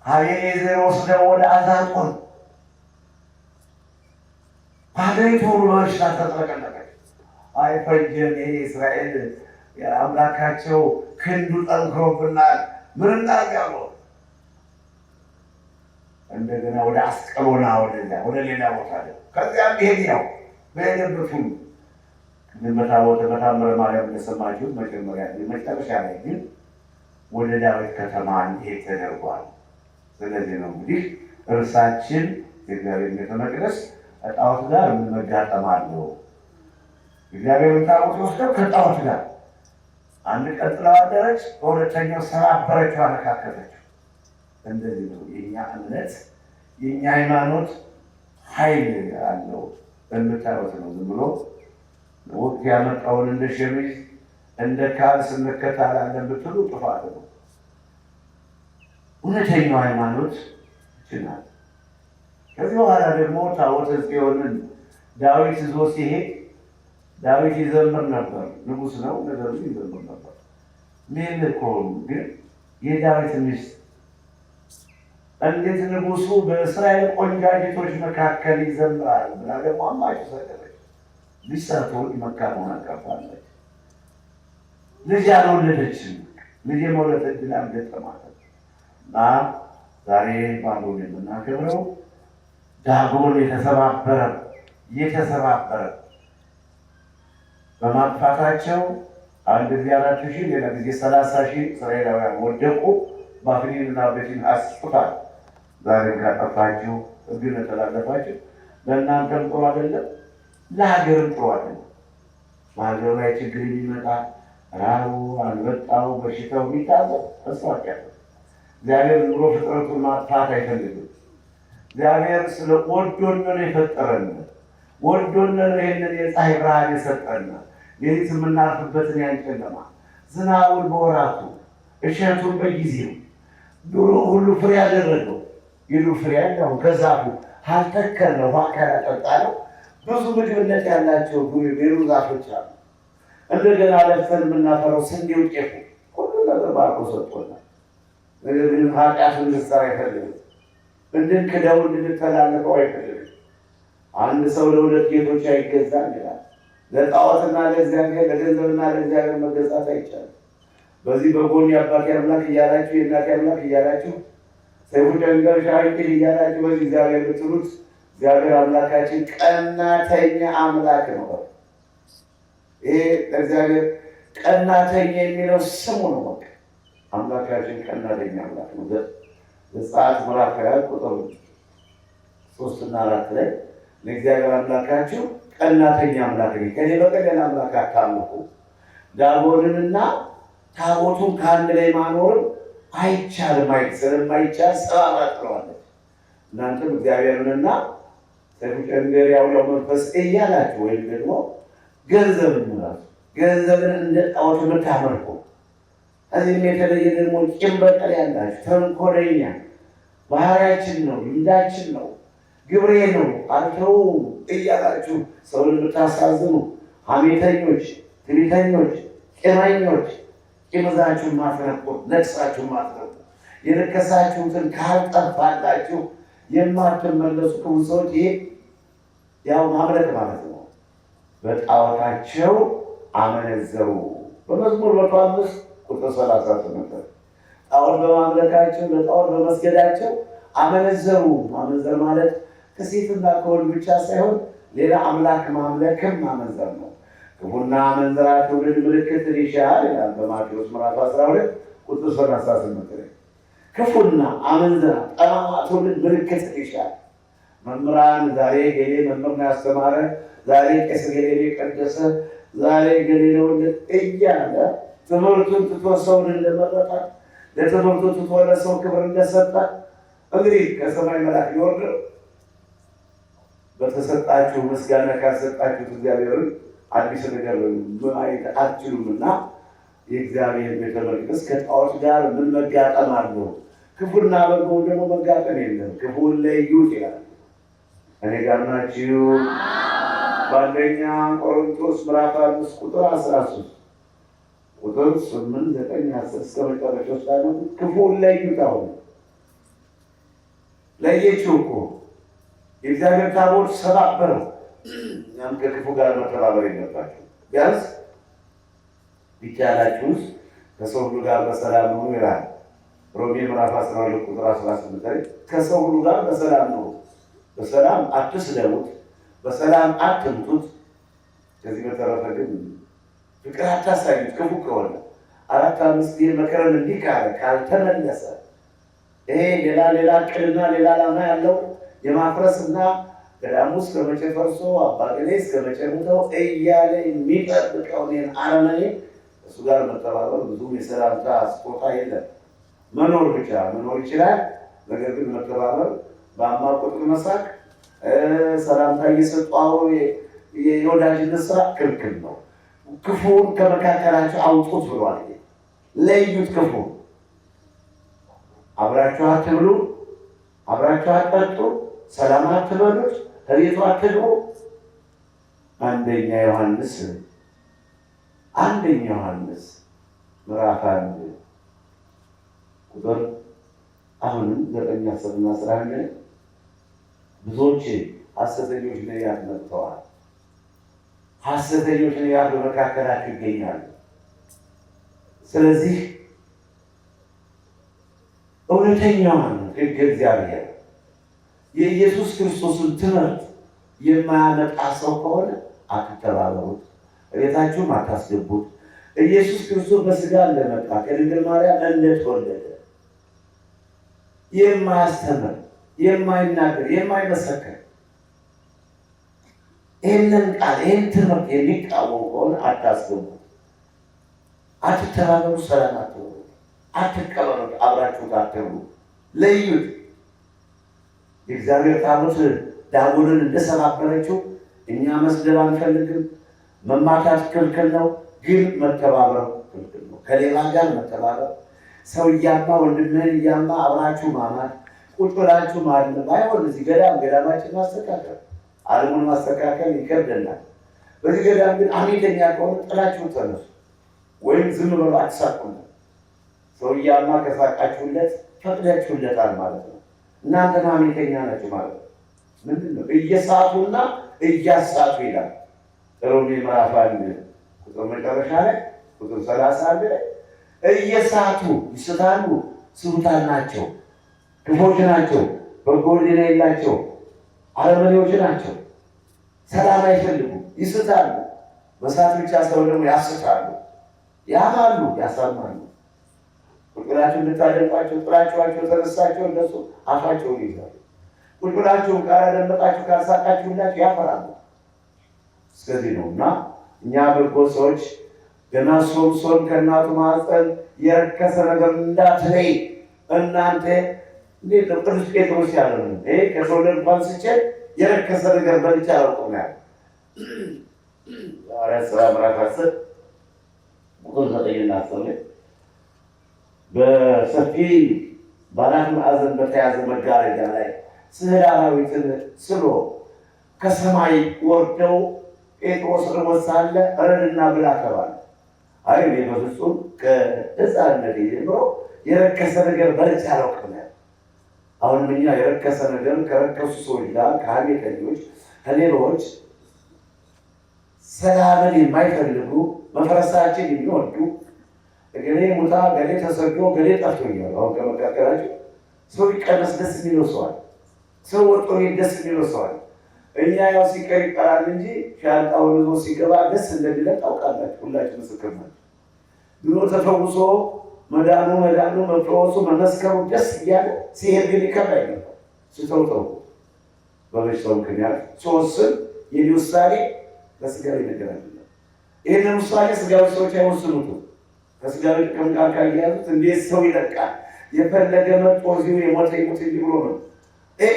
Speaker 3: አቤኔዘር ወስደው ወደ አዛጦን ሀገሪቱ ሁሉ በበሽታ ተጥለቀለቀች። አይፈጀን ይሄ እስራኤል አምላካቸው ክንዱ ጠንክሮብናል፣ ምን እናድርግ አሉ። እንደገና ወደ አስቀሎና ወደ ሌላ ቦታ ከዚያም ይሄድ ነው በሄደበት ሁሉ በታቦተ በታምረ ማርያም እንደሰማችሁት መጀመሪያ መጨረሻ ላይ ግን ወደ ዳዊት ከተማ እንዲሄድ ተደርጓል። ስለዚህ ነው እንግዲህ እርሳችን የእግዚአብሔር ቤተ መቅደስ ከጣዖት ጋር ምን መጋጠም አለው? እግዚአብሔርን ታቦት ወስደው ከጣዖት ጋር አንድ ቀን ጥላው አደረች፣ በሁለተኛው ሰባበረችው፣ አነካከተችው። እንደዚህ ነው የእኛ እምነት የእኛ ሃይማኖት ኃይል አለው። የምታዩት ነው። ዝም ብሎ ወቅት ያመጣውን እንደ ሸሚዝ እንደ ካልስ እንከተላለን ብትሉ ጥፋት ነው። እውነተኛው ሃይማኖት ይችላል። ከዚህ በኋላ ደግሞ ታቦተ ጽዮንን ዳዊት ይዞ ሲሄድ ዳዊት ይዘምር ነበር። ንጉሥ ነው፣ ነገር ግን ይዘምር ነበር። ሜልኮል ግን የዳዊት ሚስት እንዴት ንጉሱ በእስራኤል ቆንጃጅቶች መካከል ይዘምራል ብላ ደግሞ አማጭ ሰደረች። ልጅ ሳትወልድ መካን ሆና ቀርታለች። ልጅ አልወለደችም። ልጅ የመውለድ ዕድል አልገጠማትም። እና ዛሬ ባሉን የምናከብረው ዳጎን የተሰባበረ በማጥፋታቸው አንድ ጊዜ 4,000 ሌላ ጊዜ 30,000 እስራኤላውያን ወደቁ። ባፍኒንና ቤቲን አስጥቷል። ዛሬ ካጠፋችሁ ሕግን ተላለፋችሁ ለእናንተም ጥሩ አይደለም፣ ለሀገርም ጥሩ አይደለም። በሀገሩ ላይ ችግር የሚመጣ ራቡ፣ አንበጣው፣ በሽታው የሚታዘብ መስዋዕት ያለ እግዚአብሔር ኑሮ ፍጥረቱን ማጥፋት አይፈልግም። እግዚአብሔር ስለ ወዶን ነው የፈጠረን። ወዶን ነው ይሄንን የፀሐይ ብርሃን የሰጠን። ሌሊት የምናርፍበትን ያን ጨለማ፣ ዝናቡን በወራቱ፣ እሸቱን በጊዜው፣ ዱሮ ሁሉ ፍሬ ያደረገው ይሉ ፍሬ ያለው ከዛፉ አልተከልነው ውሃ ካላጠጣነው ብዙ ምግብነት ያላቸው ቤሩ ዛፎች አሉ። እንደገና ለፍተን የምናፈራው ስንዴው፣ ጤፉ ሁሉ ነገር ባርኮ ሰጥቶናል። ነገር ግን ኃጢአቱን እንድንሰራ አይፈልግም። እንድንክደው እንድንተላለፈው አይፈልግም። አንድ ሰው ለሁለት ጌቶች አይገዛም ይላል። ለጣዖትና ለእግዚአብሔር፣ ለገንዘብና ለእግዚአብሔር መገዛት አይቻልም። በዚህ በጎን የአባቴ አምላክ እያላችሁ የእናቴ አምላክ እያላችሁ ሰይፉ ጨንገር ሻይቅል እያላችሁ በዚህ እግዚአብሔር ብትሉት እግዚአብሔር አምላካችን ቀናተኛ አምላክ ነው። ይሄ ለእግዚአብሔር ቀናተኛ የሚለው ስሙ ነው። አምላካችን ቀናተኛ አምላክ ነው። ዘጸአት ምዕራፍ 20 ቁጥር 3 እና 4 ላይ ለእግዚአብሔር አምላካችሁ ቀናተኛ አምላክ ነው፣ ከኔ በቀር ሌላ አምላክ አታምልኩ። ዳጎንንና ታቦቱን ከአንድ ላይ ማኖርም አይቻልም። ስለማይቻል ሰባብራለች። እናንተም እግዚአብሔርንና ሰይፉ ጨንገር ያውለው መንፈስ እያላችሁ ወይም ደግሞ ገንዘብን እንደ ጣዖት የምታመልኩ ከዚህም የተለየ ደግሞ ቂም በቀል ያላችሁ ተንኮለኛ፣ ባህሪያችን ነው፣ ልምዳችን ነው፣ ግብሬ ነው አልተው እያላችሁ ሰውን የምታሳዝኑ ሐሜተኞች፣ ትዕቢተኞች፣ ቂመኞች፣ ቂምዛችሁን ማትረቁ፣ ነቅሳችሁን ማትረቁ፣ የነከሳችሁትን ካልጠፋላችሁ የማትመለሱ ክፉ ሰዎች፣ ይሄ ያው ማምለክ ማለት ነው። በጣዖታቸው አመነዘሩ። በመዝሙር 105 ቁጥር 38 ጣዖት በማምለካቸው ለጣዖት በመስገዳቸው አመነዘሩ። ማመንዘር ማለት ከሴትና ከወንድ ብቻ ሳይሆን ሌላ አምላክ ማምለክም ማመንዘር ነው። ክፉና አመንዝራ ትውልድ ምልክትን ይሻል ይላል በማቴዎስ ምዕራፍ 12 ቁጥር 38 ላይ። ክፉና አመንዝራ ጠማማ ትውልድ ምልክትን ይሻል። መምህራን ዛሬ ገሌ መምህር ነው ያስተማረ፣ ዛሬ ቄስ ገሌ የቀደሰ፣ ዛሬ ገሌ ነው እያለ ትምህርቱን ትቶ ሰውን እንደመረጠ፣ ለትምህርቱ ትቶ ለሰው ክብር እንደሰጠ እንግዲህ ከሰማይ መልአክ ይወርድ በተሰጣችሁ ምስጋና ካልሰጣችሁት እግዚአብሔርን አዲስ ነገር ማየት አትችሉምና የእግዚአብሔር ቤተ መቅደስ ከጣዖት ጋር ምን መጋጠም አለው? ክፉና በጎ ደግሞ መጋጠም የለም። ክፉን ለዩት ይላል። እኔ ጋር ናችሁ? በአንደኛ ቆሮንቶስ ምዕራፍ 5 ቁጥር 13 ቁጥር 8፣ 9፣ 10 እስከ መጨረሻው ሳይሆን ክፉን ለዩት። አሁን ለየችው እኮ የእግዚአብሔር ታቦት ሰባበረው። እኛም ከክፉ ጋር መተባበር የለባችሁ። ቢያንስ ቢቻላችሁስ ከሰው ሁሉ ጋር በሰላም ነው ይላል ሮሜ ምዕራፍ 12 ቁጥር 18 ላይ ከሰው ሁሉ ጋር በሰላም ነው። በሰላም አትስደቡት፣ በሰላም አትምቱት። ከዚህ በተረፈ ግን ፍቅር አታሳዩት። ክፉ ከሆነ 4-5 ጊዜ መከረን እንዲህ ካለ ካልተመለሰ ይሄ ሌላ ዕቅድና ሌላ ዓላማ ያለው የማፍረስና ገዳሙ እስከ መቼ ፈርሶ አባገሌ እስከ መቼ ሙተው እያለ የሚጠብቀውን አረመኔ እሱ ጋር መተባበር ብዙም የሰላምታ ስጦታ የለም። መኖር ብቻ መኖር ይችላል። ነገር ግን መተባበር በአማ ቁጥር መሳቅ ሰላምታ እየሰጡ የወዳጅነት ስራ ክልክል ነው። ክፉን ከመካከላቸው አውጡት ብሏል። ለዩት። ክፉ አብራችሁ አትብሉ፣ አብራችሁ አትጠጡ፣ ሰላም አትበሉት፣ ከቤቱ አትግቡ። አንደኛ ዮሐንስ ምዕራፍ 1 ቁጥር አሁንም 9 10 እና 11 ብዙዎች ሐሰተኞች ነቢያት መጥተዋል። ሐሰተኞች ነቢያት በመካከላችሁ ይገኛሉ። ስለዚህ እውነተኛውን ሕግ እግዚአብሔር የኢየሱስ ክርስቶስን ትምህርት የማያመጣ ሰው ከሆነ አትተባበሩት፣ ቤታችሁም አታስገቡት። ኢየሱስ ክርስቶስ በሥጋ እንደመጣ ከድንግል ማርያም እንደተወለደ የማያስተምር፣ የማይናገር፣ የማይመሰክር ይህንን ቃል ይህን ትምህርት የሚቃወም ከሆነ አታስገቡት፣ አትተባበሩ፣ ሰላም አትበሉ፣ አትቀበሉት፣ አብራችሁት አትብሉ፣ ለዩት። የእግዚአብሔር ታቦት ዳጎንን እንደሰባበረችው እኛ መስደብ አንፈልግም። መማታት ክልክል ነው፣ ግን መተባበር ክልክል ነው። ከሌባ ጋር መተባበር፣ ሰው እያማ ወንድምህን እያማ አብራችሁ ማማት፣ ቁጭ ብላችሁ ማድነ ባይሆን እዚህ ገዳማችን ማስተካከል፣ ዓለሙን ማስተካከል ይከብደናል። በዚህ ገዳም ግን አሜተኛ ከሆነ ጥላችሁ ተነሱ፣ ወይም ዝም ብሎ አትሳቁለት። ሰው እያማ ከሳቃችሁለት ፈቅዳችሁለታል ማለት ነው። እናንተ አሜተኛ ናችሁ ማለት ነው። ምንድን ነው? እየሳቱና እያሳቱ ይላል ሮሜ ምዕራፍ 1 ቁጥር መጨረሻ ላይ ቁጥር 31 ላይ እየሳቱ ይስታሉ። ስሁታን ናቸው፣ ክፎች ናቸው፣ በጎ ሕሊና የላቸው፣ አረመኔዎች ናቸው። ሰላም አይፈልጉም፣ ይስታሉ። መሳት ብቻ ሰው ደግሞ ያስታሉ፣ ያማሉ፣ ያሳማሉ። ቁጥራችሁ እንድታደንቋቸው ጥላችኋቸው ተነሳቸው እነሱ አፋቸውን ይዛሉ። ቁጥራችሁ ካላደመጣችሁ ካልሳቃችሁላችሁ ያፈራሉ። እስከዚህ ነው እና እኛ በጎ ሰዎች ገና ሶምሶን ከእናቱ ማኅፀን የረከሰ ነገር እንዳትለይ እናንተ እንዴት ነው? ቅዱስ ጴጥሮስ ያለው ይሄ ከሰውነት እንኳን ስችል የረከሰ ነገር በልቼ አላውቅም ያለ ሐዋርያት ሥራ ምዕራፍ 10 ቁጥር 9 እና 10 በሰፊ በአራት ማዕዘን በተያዘ መጋረጃ ላይ ስዕለ አራዊትን ስሎ ከሰማይ ወርደው ጴጥሮስ ርቦት ሳለ እረድና ብላ ተባለ። አይ እኔ በፍጹም ከሕፃንነቴ ጀምሮ የረከሰ ነገር በልቼ አላውቅም። አሁንም እኛ የረከሰ ነገር ከረከሱ ሰዎች ጋር ከሐሜተኞች፣ ከሌሎች ሰላምን የማይፈልጉ መፍረሳችን የሚወዱ እገሌ ሙታ ገሌ ተሰዶ ገሌ ጠፍቶ እያሉ አሁን ከመካከላቸው ሰው ሊቀነስ ደስ የሚለው ሰዋል፣ ሰው ወጥቶ ደስ የሚለው ሰዋል። እኛ ያው ሲቀር ይቀራል እንጂ ሻንጣውን ይዞ ሲገባ ደስ እንደሚለን ታውቃላችሁ። ሁላችሁ ምስክር ናችሁ። ብሎ ተፈውሶ መዳኑ መፈወሱ መመስከሩ ደስ እያለ ሲሄድ ግን ይከብዳል ነበር። ስተውተው በበሽታው ምክንያት ሶስት የኔ ውሳኔ ለስጋዊ ነገር አይደለም። ይህንን ውሳኔ ስጋዊ ሰዎች አይወስኑትም። ከስጋዊ ጥቅም ጋር ካያያዙት እንዴት ሰው ይለቃል? የፈለገ መጥቶ እዚሁ የሞተ ይሞት እንጂ ብሎ ነው።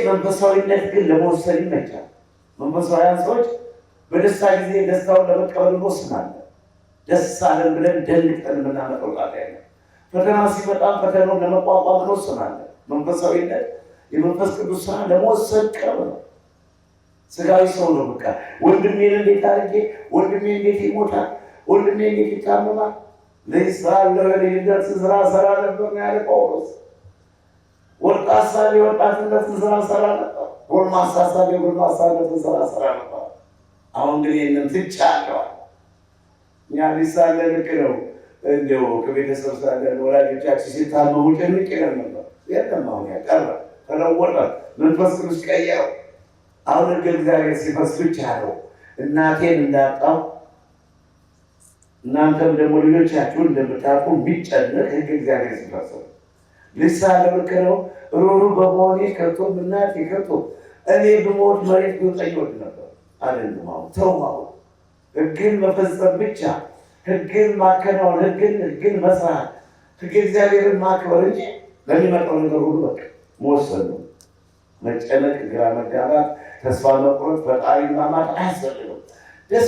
Speaker 3: መንፈሳዊነት ግን ለመወሰን ይመቻል። መንፈሳውያን ሰዎች በደስታ ጊዜ ደስታውን ለመቀበል እንወስናለን። ደስ አለን ብለን ደንግጠን የምናመጣው ጣጣ ያለ ፈተና ሲመጣም ፈተናውን ለመቋቋም እንወስናለን። መንፈሳዊነት የመንፈስ ቅዱስ ስራ ለመወሰን ቅርብ ነው። ስጋዊ ሰው ነው። በቃ ወንድሜን እንዴት አድርጌ ወንድሜ እንዴት ይሞታል፣ ወንድሜ እንዴት ይታመማል፣ ለይደርስ ስራ ሰራ ነበር ነው ያለ ጳውሎስ። ወጣት ሳቢ ወጣትነትን ስራ ሰራ ነበር፣ ጎልማሳ ሳቢ ጎልማሳነትን ስራ ሰራ ነበር። አሁን ግን ይህንን ትቻለዋል። እኛ ሊሳለ ልክ ነው። እንዲያው ከቤተሰብ ሳለን ወላጆቻችን ሲታመሙ ጭንቅ ይለን ነበር። የለም አሁን ያቀረ ተለወጠ፣ መንፈስ ቅዱስ ቀየረው። አሁን ሕገ እግዚአብሔር ሲፈስ ብቻ ነው። እናቴን እንዳጣው እናንተም ደግሞ ልጆቻችሁን እንደምታውቁ የሚጨነቅ ሕገ እግዚአብሔር ሲፈስ ነው። ልሳለ ልክ ነው። ሩሩ በመሆኔ ከቶ እናቴ ከቶ እኔ ብሞት መሬት ቢውጠኝ ወድ ነበር አይደለም። አሁን ተው፣ አሁን ሕግን መፈጸም ብቻ፣ ሕግን ማከናወን፣ ሕግን መስራት፣ ሕገ እግዚአብሔርን ማክበር እንጂ ለሚመጣው ነገር ሁሉ በቃ መወሰን ነው። መጨነቅ፣ ግራ መጋባት፣ ተስፋ መቁረጥ ፈጣሪን ማማት አያስፈልግም። ደስ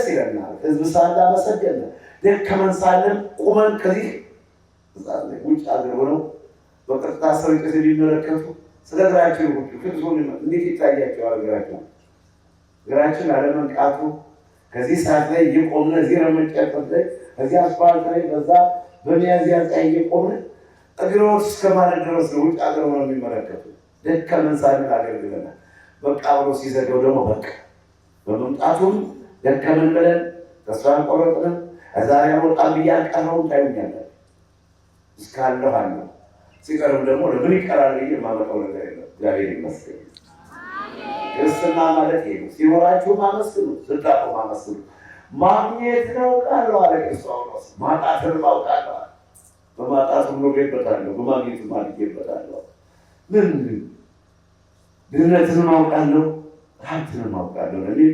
Speaker 3: ይለናል። ህዝብ ሳለ አመሰገነ፣ ደከመን ሳለን ቁመን ከዚህ ውጭ አገር ሆነው በቀጥታ ስርጭት የሚመለከቱ ስለ እግራቸው ይሁሉ ፍጹም እንዴት ይታያቸዋል? እግራችን አለመንቃቱ ከዚህ ሰዓት ላይ እየቆምን እዚህ ረመንጨበት ላይ ከዚህ አስፋልት ላይ በዛ በሚያዝያ ፀሐይ እየቆምን እግሮች እስከማለት ድረስ ነው ውጭ አገር ሆነው የሚመለከቱ። ደከመን ሳለን አገልግለናል። በቃ ብሎ ሲዘጋው ደግሞ በቃ በመምጣቱም ደከመን ብለን ተስፋ አንቆረጥንም። ዛሬ አልወጣም ብዬ አልቀረውም ታዩኛለን። እስካለሁ አለሁ ሲቀርም ደግሞ ለምን ይቀራል ብዬ የማመጣው ነገር የለም። እግዚአብሔር ይመስገን። ክርስትና ማለት ይሄ ነው። ሲኖራችሁ ማመስግኑ፣ ስታጡ ማመስግኑ። ማግኘት ነው ቃለው አለ ክርስቶስ። ማጣትን አውቃለሁ፣ በማጣቱ ኖሬበታለሁ፣ በማግኘቱ አድጌበታለሁ። ምን ድህነትን አውቃለሁ፣ ሀብትን አውቃለሁ። እንግዲህ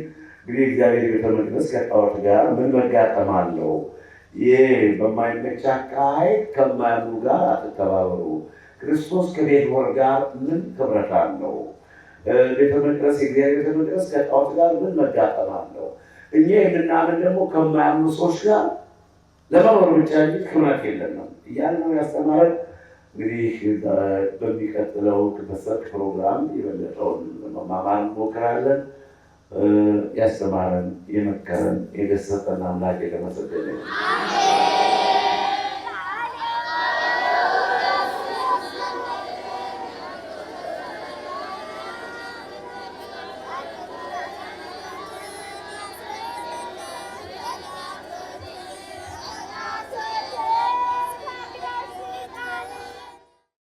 Speaker 3: እግዚአብሔር ቤተ መቅደስ ከጣዖት ጋር ምን መጋጠም አለው? ይህ በማይመች አካሄድ ከማያምኑ ጋር አትተባበሩ። ክርስቶስ ከቤልሆር ጋር ምን ክብረት አለው? ቤተ መቅደስ የእግዚአብሔር ቤተ መቅደስ ከጣዖት ጋር ምን መጋጠም አለው? እኛ የምናምን ደግሞ ከማያምኑ ሰዎች ጋር ለመኖር ብቻ እንጂ ክብረት የለንም እያልን ነው ያስተማረን። እንግዲህ በሚቀጥለው በሰርክ ፕሮግራም የበለጠውን መማማር እንሞክራለን። ያስተማረን የመከረን የገሰጸን አምላክ የተመሰገነ